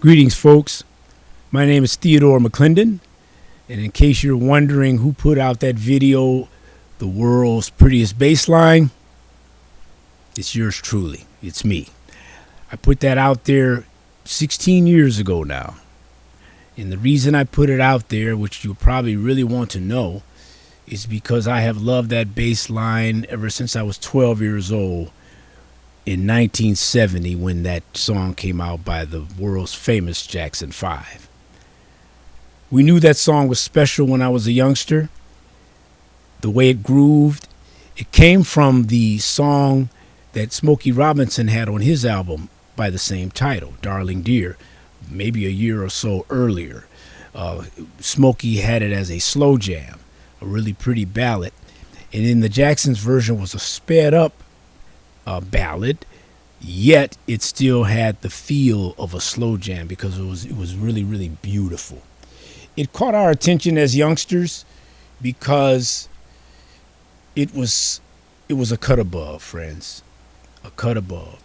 Greetings, folks. My name is Theodore McClendon, and in case you're wondering who put out that video, The World's Prettiest Bass Line, it's yours truly. It's me. I put that out there 16 years ago now. And the reason I put it out there, which you probably really want to know, is because I have loved that bass line ever since I was 12 years old in 1970 when that song came out by the world's famous Jackson 5. We knew that song was special when I was a youngster. The way it grooved, it came from the song that Smokey Robinson had on his album by the same title, Darling Dear, maybe a year or so earlier. Smokey had it as a slow jam, a really pretty ballad. And in the Jackson's version was a sped up ballad, yet it still had the feel of a slow jam because it was really, really beautiful. It caught our attention as youngsters because it was a cut above, friends, a cut above.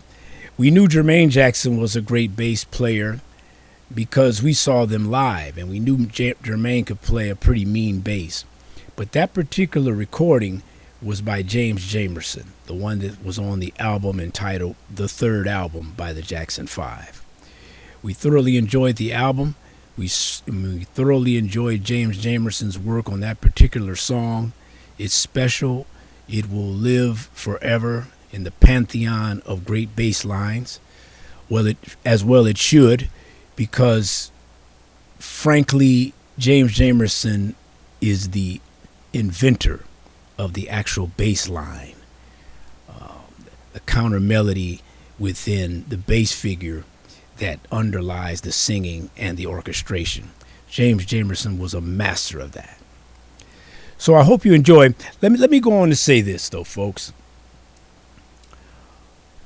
We knew Jermaine Jackson was a great bass player because we saw them live, and we knew Jermaine could play a pretty mean bass. But that particular recording was by James Jamerson, the one that was on the album entitled The Third Album by the Jackson 5. We thoroughly enjoyed the album. We thoroughly enjoyed James Jamerson's work on that particular song. It's special. It will live forever in the pantheon of great bass lines. Well, it should, because frankly, James Jamerson is the inventor of the actual bass line, the counter melody within the bass figure that underlies the singing and the orchestration. James Jamerson was a master of that. So I hope you enjoy. Let me go on to say this, though, folks.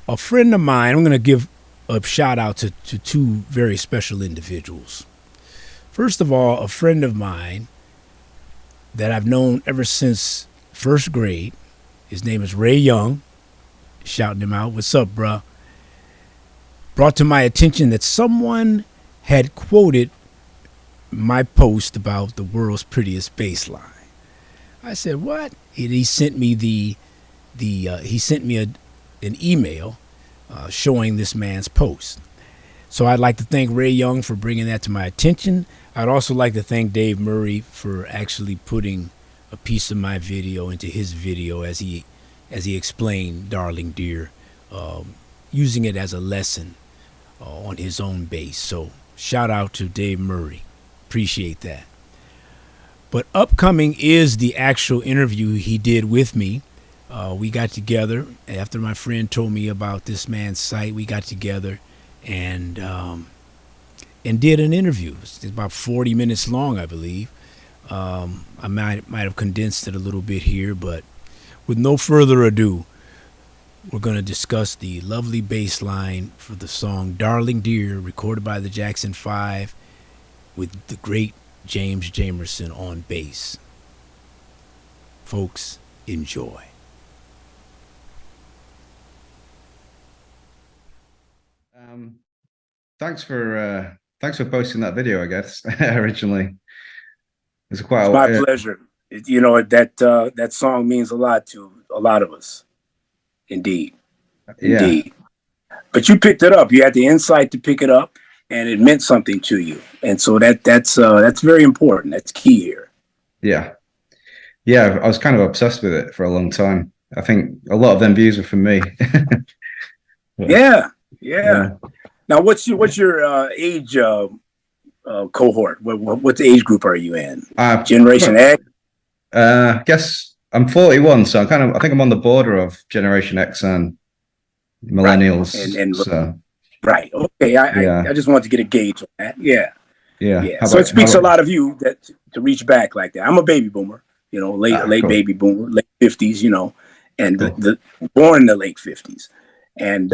A friend of mine, I'm going to give a shout out to two very special individuals. First of all, a friend of mine that I've known ever since first grade. His name is Ray Young. Shouting him out. What's up, bruh? Brought to my attention that someone had quoted my post about the world's prettiest bass line. I said, what? He sent me an email showing this man's post. So I'd like to thank Ray Young for bringing that to my attention. I'd also like to thank Dave Murray for actually putting a piece of my video into his video as he explained Darling Dear, using it as a lesson on his own bass. So shout out to Dave Murray. Appreciate that. But upcoming is the actual interview he did with me. We got together after my friend told me about this man's site. We got together and did an interview. It's about 40 minutes long, I believe. I might have condensed it a little bit here, but with no further ado, we're going to discuss the lovely bass line for the song Darling Dear, recorded by the Jackson 5 with the great James Jamerson on bass. Folks, enjoy. Thanks for posting that video, I guess. Originally, it's quite my pleasure. You know, that song means a lot to a lot of us. Indeed. Yeah. But you picked it up. You had the insight to pick it up, and it meant something to you. And so that's very important. That's key here. Yeah. I was kind of obsessed with it for a long time. I think a lot of them views are from me. Yeah. Now, what's your age cohort? What age group are you in? Generation X? I guess I'm 41, so I think I'm on the border of Generation X and millennials. Right. Okay. I just wanted to get a gauge on that. Yeah. So it speaks a lot of you that to reach back like that. I'm a baby boomer, late cool. baby boomer, late 50s, and cool. Born in the late 50s. And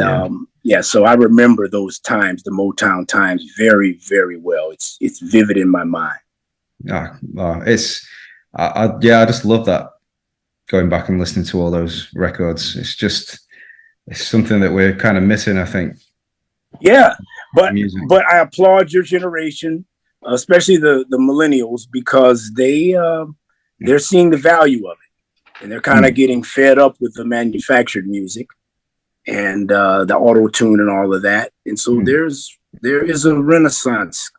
so I remember those times, the Motown times, very, very well. It's vivid in my mind. I just love that. Going back and listening to all those records, it's something that we're kind of missing, I think. Yeah. But music. but I applaud your generation, especially the millennials, because they're seeing the value of it, and they're kind of getting fed up with the manufactured music and the auto tune and all of that. And so there is a renaissance,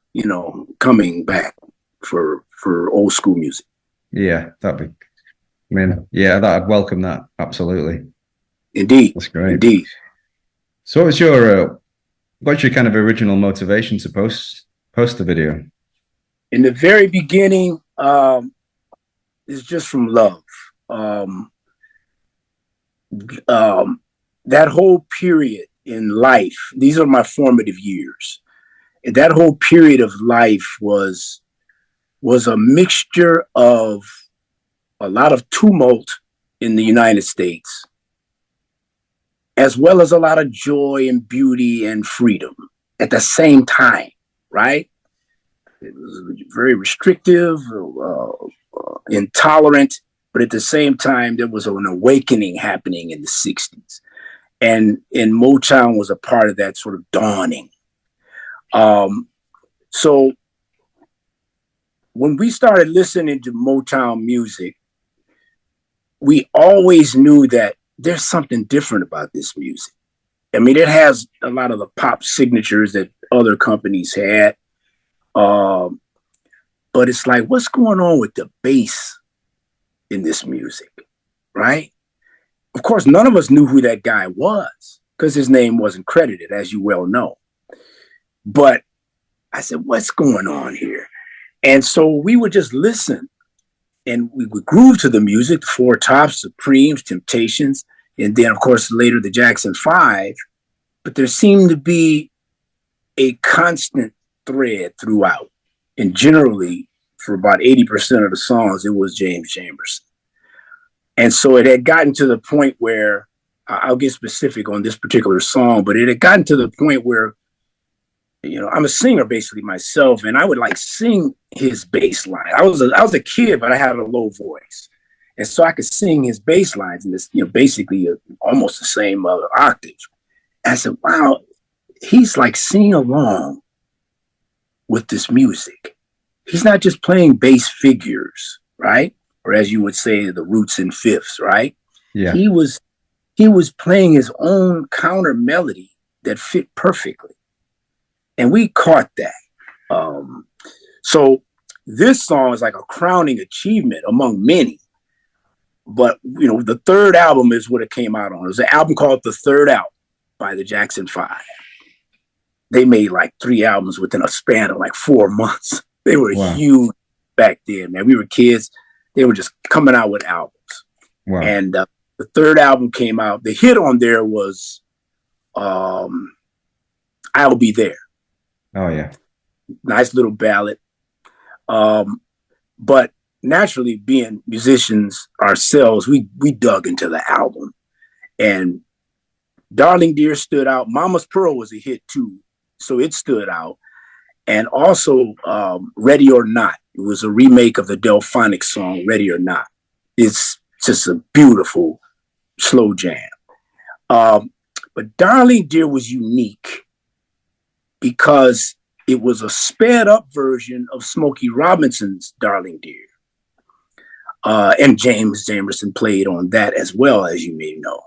coming back for old school music. Yeah, I'd welcome that. Absolutely. Indeed. That's great. Indeed. So what's your kind of original motivation to post the video? In the very beginning, it's just from love. That whole period in life, these are my formative years. That whole period of life was a mixture of a lot of tumult in the United States, as well as a lot of joy and beauty and freedom at the same time, right? It was very restrictive, intolerant, but at the same time, there was an awakening happening in the 60s. And Motown was a part of that sort of dawning. So when we started listening to Motown music, we always knew that there's something different about this music. I mean, it has a lot of the pop signatures that other companies had. But it's like, what's going on with the bass in this music, right? Of course, none of us knew who that guy was because his name wasn't credited, as you well know. But I said, what's going on here? And so we would just listen, and we would groove to the music, the Four Tops, Supremes, Temptations, and then, of course, later the Jackson 5. But there seemed to be a constant thread throughout. And generally, for about 80% of the songs, it was James Jamerson. And so it had gotten to the point where, I'll get specific on this particular song, but it had gotten to the point where, I'm a singer basically myself, and I would like sing his bass line. I was a kid, but I had a low voice. And so I could sing his bass lines in this, basically almost the same octave. And I said, wow, he's like singing along with this music. He's not just playing bass figures, right? Or as you would say, the roots and fifths, right? Yeah. He was playing his own counter melody that fit perfectly. And we caught that. So this song is like a crowning achievement among many. But, the third album is what it came out on. It was an album called The Third Album by the Jackson 5. They made like 3 albums within a span of like 4 months. They were huge back then, man. We were kids. They were just coming out with albums. Wow. And the third album came out. The hit on there was I'll Be There. Oh, yeah. Nice little ballad. But naturally, being musicians ourselves, we dug into the album. And Darling Dear stood out. Mama's Pearl was a hit too, so it stood out. And also Ready or Not. It was a remake of the Delphonics song, Ready or Not. It's just a beautiful slow jam. But Darling Dear was unique because it was a sped up version of Smokey Robinson's Darling Dear. And James Jamerson played on that as well, as you may know.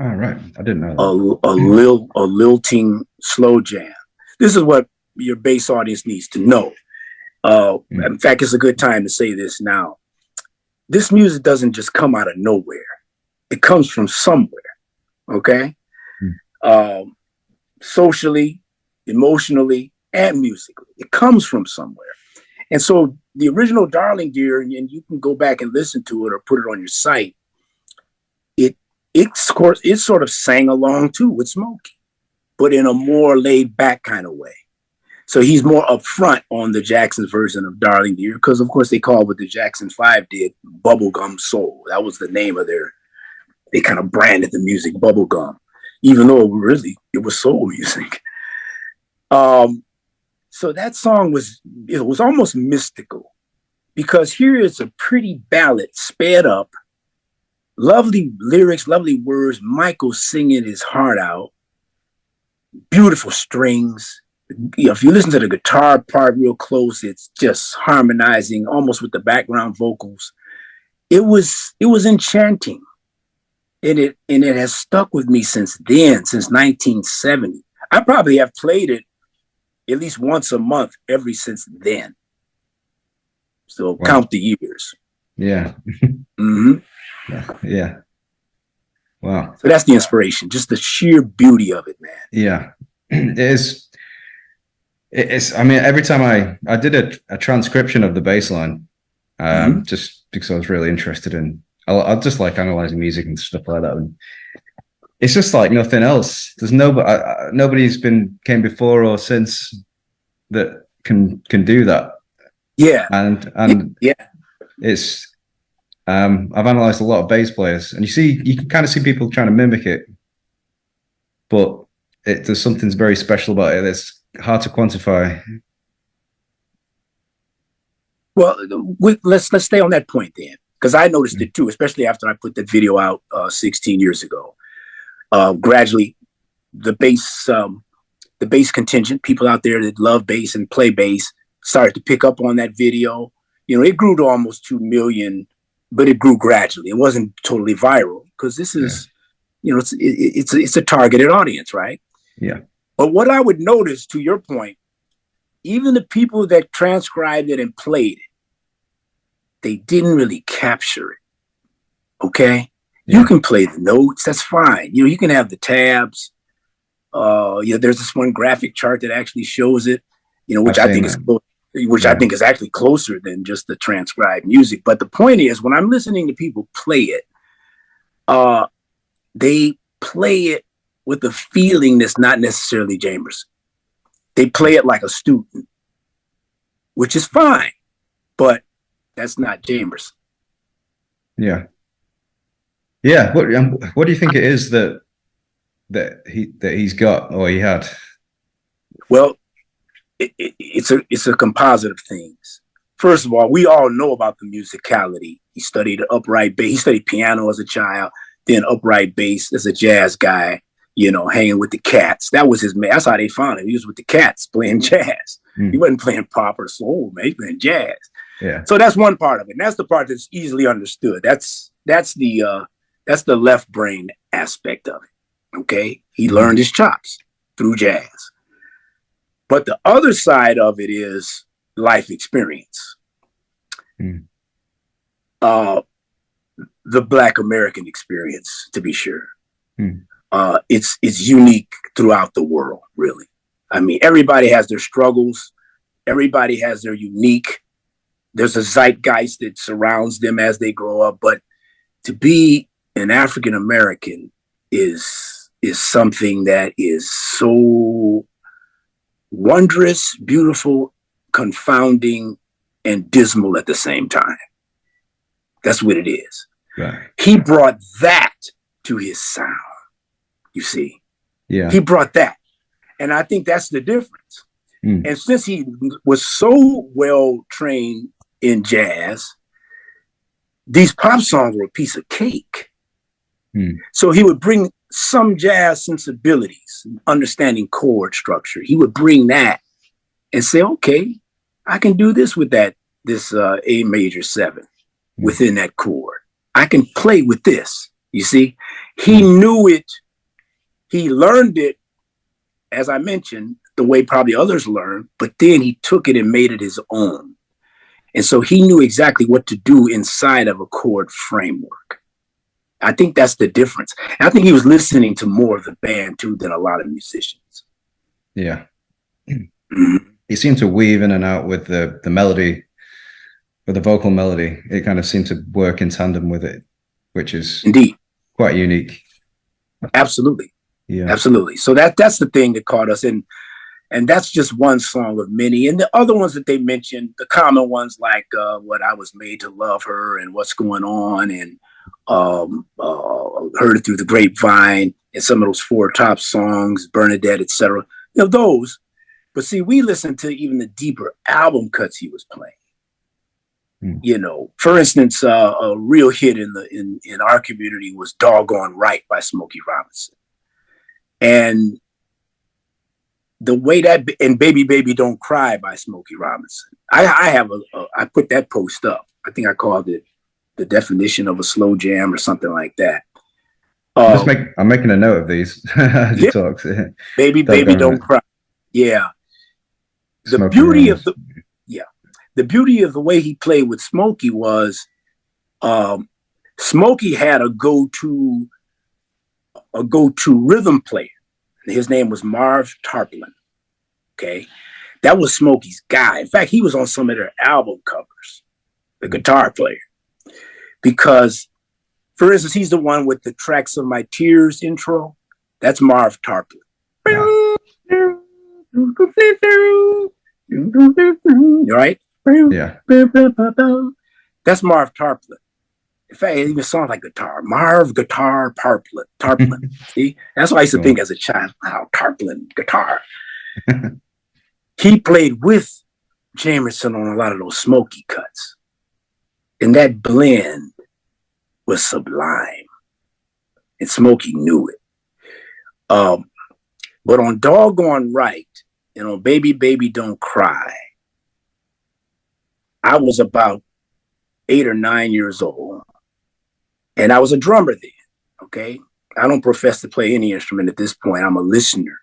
Oh, right. I didn't know that. A lilting slow jam. This is what your bass audience needs to know. In fact, it's a good time to say this now. This music doesn't just come out of nowhere. It comes from somewhere, okay? Socially, emotionally, and musically. It comes from somewhere. And so the original Darling Dear, and you can go back and listen to it or put it on your site, it sort of sang along too with Smokey, but in a more laid back kind of way. So he's more upfront on the Jackson's version of Darling Dear, because of course they called what the Jackson 5 did bubblegum soul. That was the name of they kind of branded the music bubblegum, even though it was soul music. So that song was almost mystical, because here is a pretty ballad sped up, lovely lyrics, lovely words, Michael singing his heart out. beautiful strings. You know, if you listen to the guitar part real close, it's just harmonizing almost with the background vocals. It was enchanting. And it has stuck with me since then, since 1970. I probably have played it at least once a month ever since then. So wow. Count the years. Yeah. Mm-hmm. Yeah. Wow. So that's the inspiration, just the sheer beauty of it, man. Yeah. It is. It's, I mean, every time I did a transcription of the bass line, just because I was really interested in, I just like analyzing music and stuff like that. And it's just like nothing else. There's nobody's came before or since that can do that. Yeah. And yeah. It's, I've analyzed a lot of bass players, and you can kind of see people trying to mimic it, but there's something very special about it. It's hard to quantify. Well, let's stay on that point then, because I noticed it too, especially after I put the video out 16 years ago. Gradually, the bass contingent, people out there that love bass and play bass, started to pick up on that video. You know, it grew to almost 2 million, but it grew gradually. It wasn't totally viral because this is, you know, it's a targeted audience, right? Yeah. But what I would notice, to your point, even the people that transcribed it and played it, they didn't really capture it. Okay? Yeah. You can play the notes, that's fine. You know, you can have the tabs. You know, there's this one graphic chart that actually shows it, you know, which I think is actually closer than just the transcribed music. But the point is, when I'm listening to people play it, they play it with a feeling that's not necessarily Jamerson. They play it like a student, which is fine, but that's not Jamerson. Yeah. Yeah. What do you think it is that he's got or he had? Well, it's a composite of things. First of all, we all know about the musicality. He studied upright bass. He studied piano as a child, then upright bass as a jazz guy, you know, hanging with the Cats. That was his man. That's how they found him. He was with the Cats playing jazz. He wasn't playing pop or soul, man. He was playing jazz. Yeah. So that's one part of it. And that's the part that's easily understood. That's the left brain aspect of it. Okay. He learned his chops through jazz. But the other side of it is life experience. The Black American experience, to be sure. It's unique throughout the world, really. I mean, everybody has their struggles. Everybody has their unique. There's a zeitgeist that surrounds them as they grow up. But to be an African American is something that is so wondrous, beautiful, confounding, and dismal at the same time. That's what it is. Right. He brought that to his sound, you see. Yeah. He brought that. And I think that's the difference. And since he was so well trained in jazz, these pop songs were a piece of cake. So he would bring some jazz sensibilities, understanding chord structure. He would bring that and say, okay, I can do this with this A major 7 within that chord. I can play with this. You see, he knew it. He learned it, as I mentioned, the way probably others learn, but then he took it and made it his own. And so he knew exactly what to do inside of a chord framework. I think that's the difference. And I think he was listening to more of the band too than a lot of musicians. Yeah. He seemed to weave in and out with the melody, with the vocal melody. It kind of seemed to work in tandem with it, which is indeed quite unique. Absolutely. Yeah. Absolutely. So that's the thing that caught us. And that's just one song of many. And the other ones that they mentioned, the common ones like What I Was Made to Love Her and What's Going On and Heard It Through the Grapevine and some of those 4 top songs, Bernadette, etc. You know, those. But see, we listened to even the deeper album cuts he was playing. You know, for instance, a real hit in our community was Doggone Right by Smokey Robinson. And the way that and Baby Baby Don't Cry by Smokey Robinson. I put that post up. I think I called it The Definition of a Slow Jam or something like that. I'm making a note of these as you talk. Baby Baby Don't Cry. Yeah. The beauty of the way he played with Smokey was Smokey had a go-to rhythm player. His name was Marv Tarplin. Okay. That was Smokey's guy. In fact, he was on some of their album covers, the guitar player. Because, for instance, he's the one with the Tracks of My Tears intro. That's Marv Tarplin. Right? Yeah. That's Marv Tarplin. In fact, it even sounds like guitar. Marv Guitar Tarplin. See? That's what I used to think as a child. Wow, Tarplin, guitar. He played with Jamerson on a lot of those Smokey cuts. And that blend was sublime. And Smokey knew it. But on Doggone Right and on Baby Baby Don't Cry, I was about 8 or 9 years old. And I was a drummer then, okay? I don't profess to play any instrument at this point. I'm a listener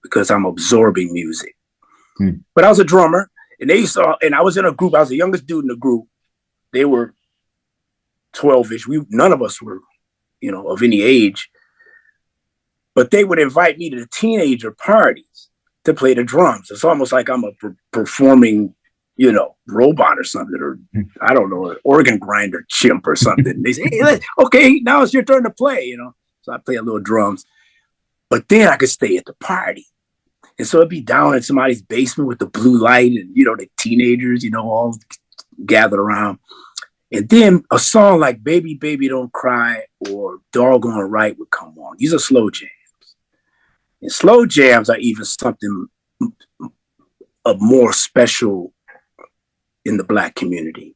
because I'm absorbing music. But I was a drummer, and I was in a group. I was the youngest dude in the group. They were 12-ish. None of us were, of any age. But they would invite me to the teenager parties to play the drums. It's almost like I'm a performing robot or something, or I don't know, an organ grinder chimp or something. They say, hey, okay, now it's your turn to play, So I play a little drums. But then I could stay at the party. And so it'd be down in somebody's basement with the blue light and, the teenagers, all gathered around. And then a song like Baby Baby Don't Cry or Doggone Right would come on. These are slow jams. And slow jams are even something of more special in the Black community,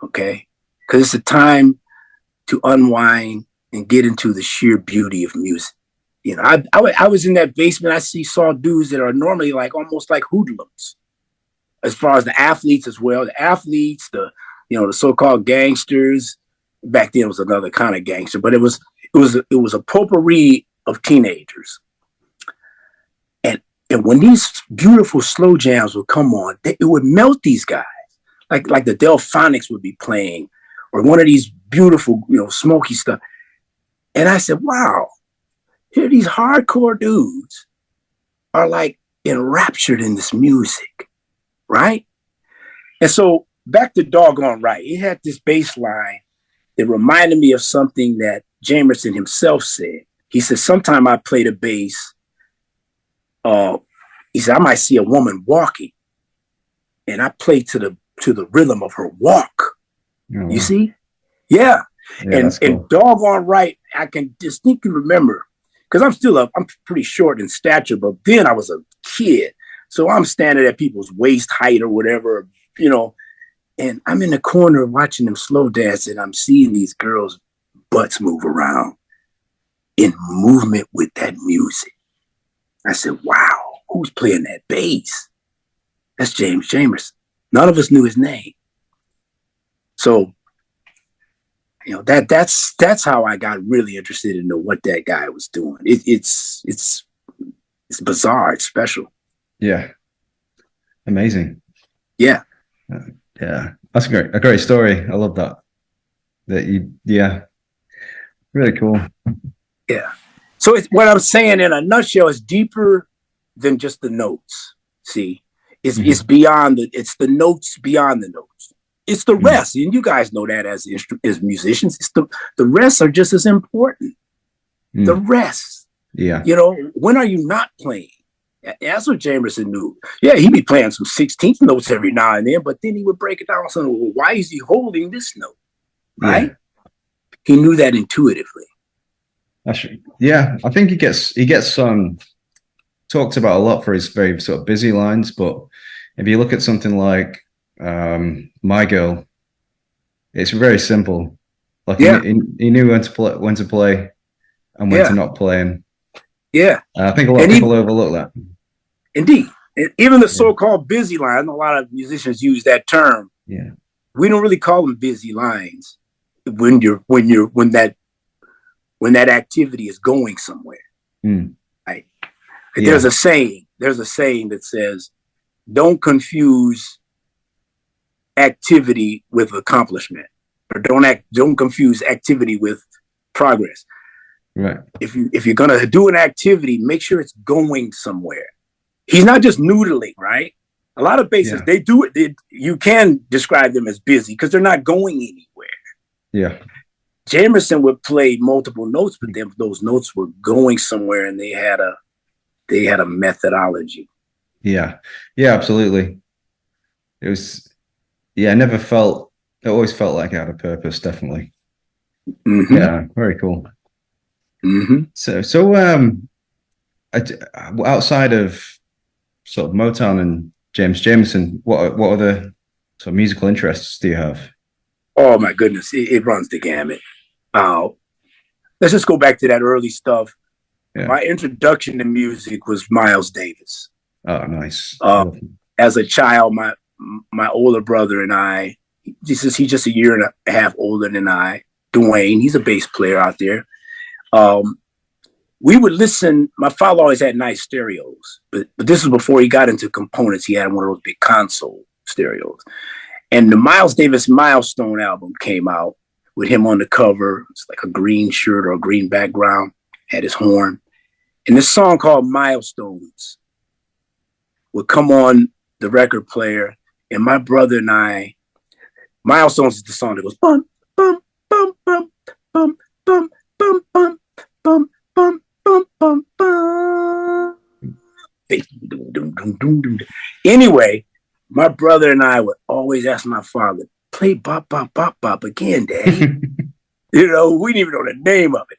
okay? Because it's a time to unwind and get into the sheer beauty of music. I was in that basement. I saw dudes that are normally like almost like hoodlums, as far as the athletes as well. The athletes, the so-called gangsters. Back then it was another kind of gangster, but it was a potpourri of teenagers. And when these beautiful slow jams would come on, it would melt these guys. Like the Delphonics would be playing, or one of these beautiful, Smokey stuff. And I said, wow, here these hardcore dudes are like enraptured in this music, right? And so back to Doggone Right, it had this bass line that reminded me of something that Jamerson himself said. He said, sometime I play the bass, he said, I might see a woman walking and I play to the rhythm of her walk. Oh, you see? Yeah. And Doggone Right, I can distinctly remember, because I'm pretty short in stature, but then I was a kid. So I'm standing at people's waist height or whatever, and I'm in the corner watching them slow dance, and I'm seeing these girls' butts move around in movement with that music. I said, wow, who's playing that bass? That's James Jamerson. None of us knew his name. So, that's how I got really interested in what that guy was doing. It's bizarre. It's special. Yeah. Amazing. Yeah. Yeah. That's a great story. I love that. Really cool. Yeah. So what I'm saying in a nutshell is deeper than just the notes. See, it's beyond it's the notes beyond the notes. It's the rest, and you guys know that as musicians. It's the rest are just as important. The rest. Yeah. When are you not playing? That's what Jamerson knew. Yeah, he'd be playing some 16th notes every now and then, but then he would break it down. So, well, why is he holding this note? Right? Yeah. He knew that intuitively. Yeah, I think he gets talked about a lot for his very sort of busy lines, but if you look at something like My Girl, it's very simple. Like he knew when to play and when to not play. And yeah, I think a lot of people overlook that. Indeed. Even the so-called busy line, a lot of musicians use that term. Yeah. We don't really call them busy lines when that activity is going somewhere. Right? Yeah. There's a saying that says, don't confuse activity with accomplishment, or don't confuse activity with progress. Right. If you're gonna do an activity, make sure it's going somewhere. He's not just noodling, right? A lot of bassists, they do it. You can describe them as busy because they're not going anywhere. Yeah. Jamerson would play multiple notes, but those notes were going somewhere, and they had a methodology. Yeah. Yeah, absolutely. It was, it always felt like it had a purpose, definitely. Mm-hmm. Yeah, very cool. Mm-hmm. So outside of sort of Motown and James Jamerson, what other sort of musical interests do you have? Oh my goodness, it runs the gamut. Let's just go back to that early stuff. Yeah. My introduction to music was Miles Davis. Oh, nice. As a child, my older brother and I, he's just a year and a half older than I, Dwayne, he's a bass player out there. We would listen. My father always had nice stereos, but this was before he got into components. He had one of those big console stereos. And the Miles Davis Milestone album came out with him on the cover. It's like a green shirt or a green background, had his horn. And this song called Milestones would come on the record player. And my brother and I, Milestones is the song that goes bum, bum, bum, bum, bum, bum, bum, bum, bum, bum, bum, bum, bum. Anyway, my brother and I would always ask my father, play bop, bop, bop, bop again, Daddy. We didn't even know the name of it.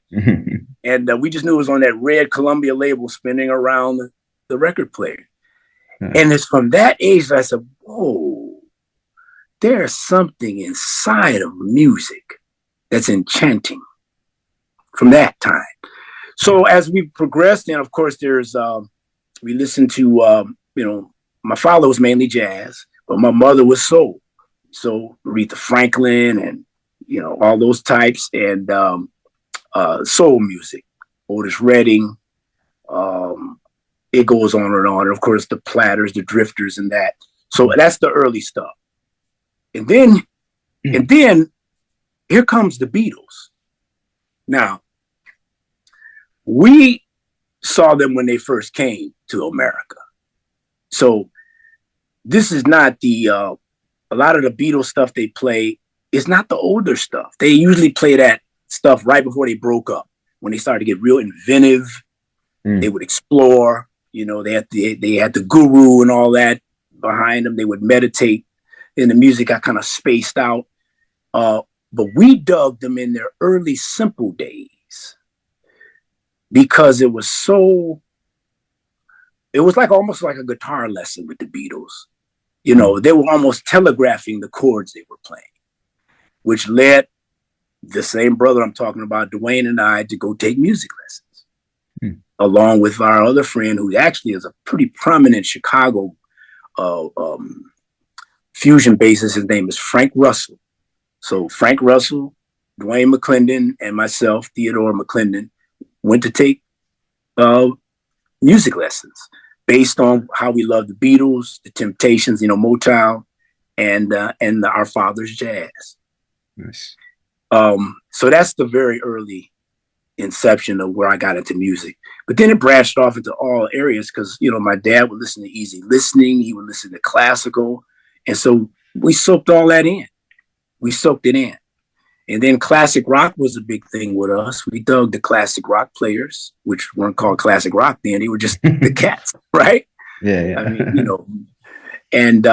And we just knew it was on that red Columbia label spinning around the record player. And it's from that age that I said, whoa, there's something inside of music that's enchanting from that time. So as we progressed, and of course, we listened to, my father was mainly jazz, but my mother was soul. So Aretha Franklin and, all those types, and soul music, Otis Redding, it goes on and on. And of course, the Platters, the Drifters, and that. So that's the early stuff. And then here comes the Beatles. Now, we saw them when they first came to America. So this is not a lot of the Beatles stuff they play is not the older stuff. They usually play that stuff right before they broke up. When they started to get real inventive, they would explore, they had the guru and all that behind them. They would meditate, and the music got kind of spaced out. But we dug them in their early simple days because it was almost like a guitar lesson with the Beatles. They were almost telegraphing the chords they were playing, which led the same brother I'm talking about, Dwayne, and I to go take music lessons, along with our other friend who actually is a pretty prominent Chicago fusion bassist. His name is Frank Russell. So Frank Russell, Dwayne McClendon, and myself, Theodore McClendon, went to take music lessons based on how we love the Beatles, the Temptations, Motown, and our father's jazz. Nice. So that's the very early inception of where I got into music. But then it branched off into all areas because, my dad would listen to easy listening. He would listen to classical. And so we soaked all that in. We soaked it in. And then classic rock was a big thing with us. We dug the classic rock players, which weren't called classic rock then. They were just the Cats, right? Yeah. I mean, and,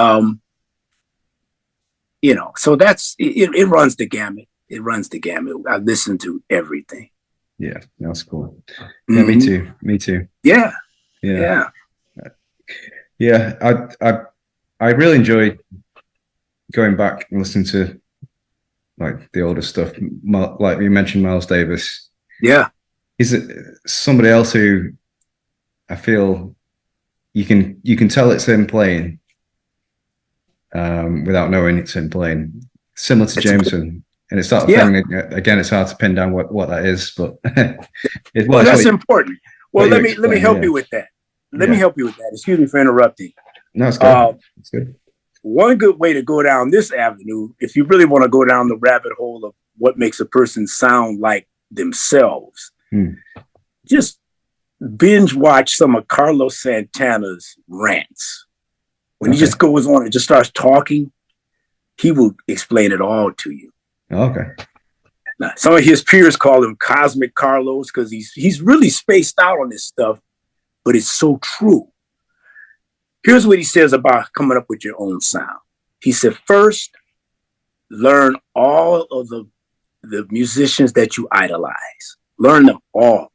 so that's, it runs the gamut. It runs the gamut. I listen to everything. Yeah, that's cool. Yeah, me too. Me too. Yeah. I really enjoyed going back and listening to like the older stuff. Like you mentioned, Miles Davis. Yeah, he's somebody else who I feel you can tell it's him playing without knowing it's him playing. Similar to Jamerson. And it's that thing, again, it's hard to pin down what that is, but well, that's important. Well, let me help you with that. Let me help you with that. Excuse me for interrupting. No, it's good. It's good. One good way to go down this avenue, if you really want to go down the rabbit hole of what makes a person sound like themselves, just binge watch some of Carlos Santana's rants. When he just goes on and just starts talking, he will explain it all to you. Okay. Now, some of his peers call him Cosmic Carlos because he's really spaced out on this stuff, but it's so true. Here's what he says about coming up with your own sound. He said, first, learn all of the musicians that you idolize. Learn them all.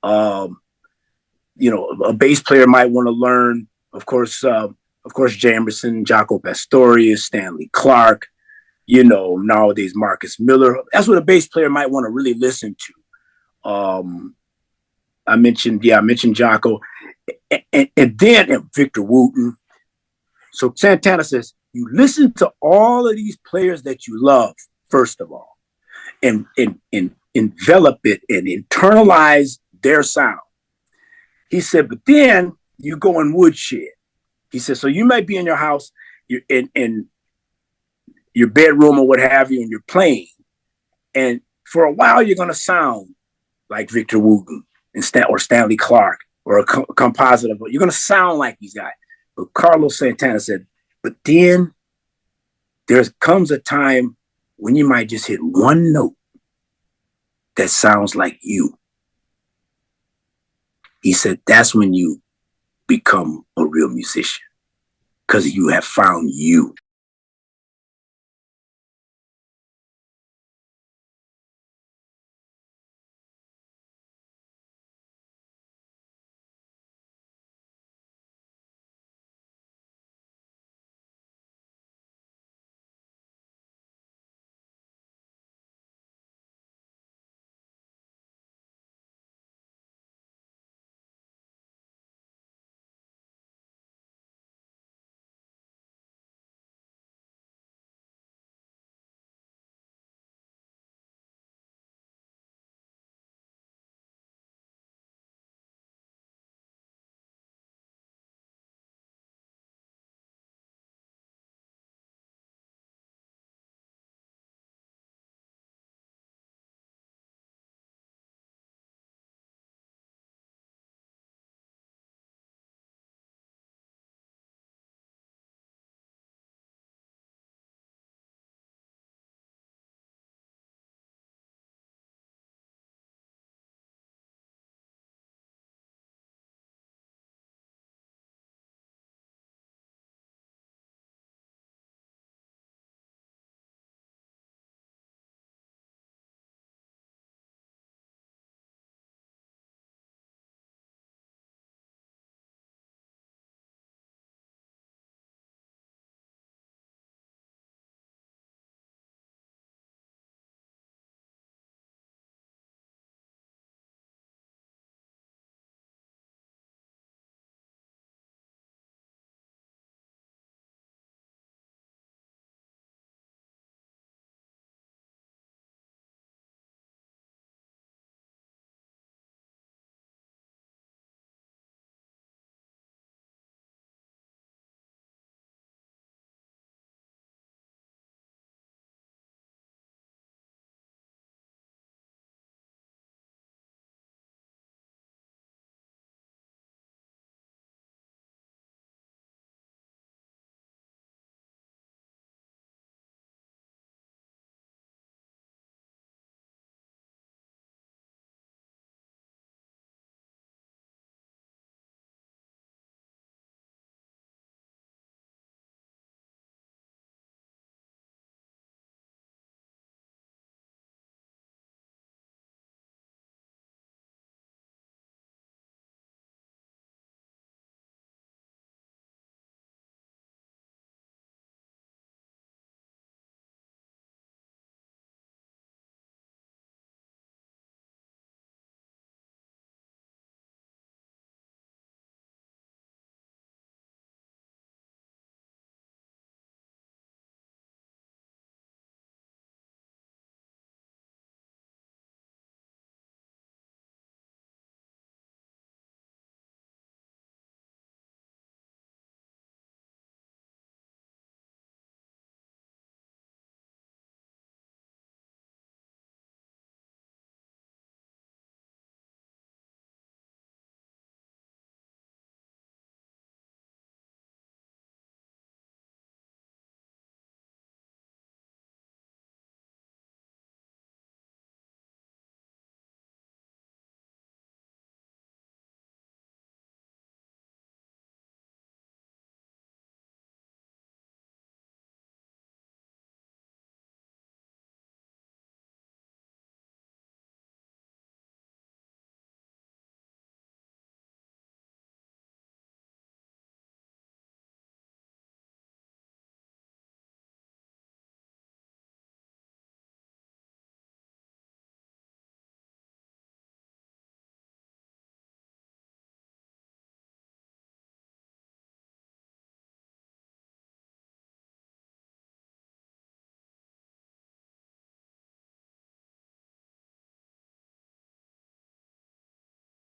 You know, a bass player might want to learn, of course, Jamerson, Jaco Pastorius, Stanley Clarke, you know, nowadays Marcus Miller. That's what a bass player might want to really listen to. I mentioned Jaco, and then Victor Wooten. So Santana says, you listen to all of these players that you love, first of all, and envelop it and internalize their sound. He said, but then you go in woodshed. He said, so you might be in your house, you're in your bedroom or what have you, and you're playing. And for a while, you're going to sound like Victor Wooten or Stanley Clarke or a composite of, you're going to sound like these guys. But Carlos Santana said, but then there comes a time when you might just hit one note that sounds like you. He said, that's when you become a real musician, because you have found you.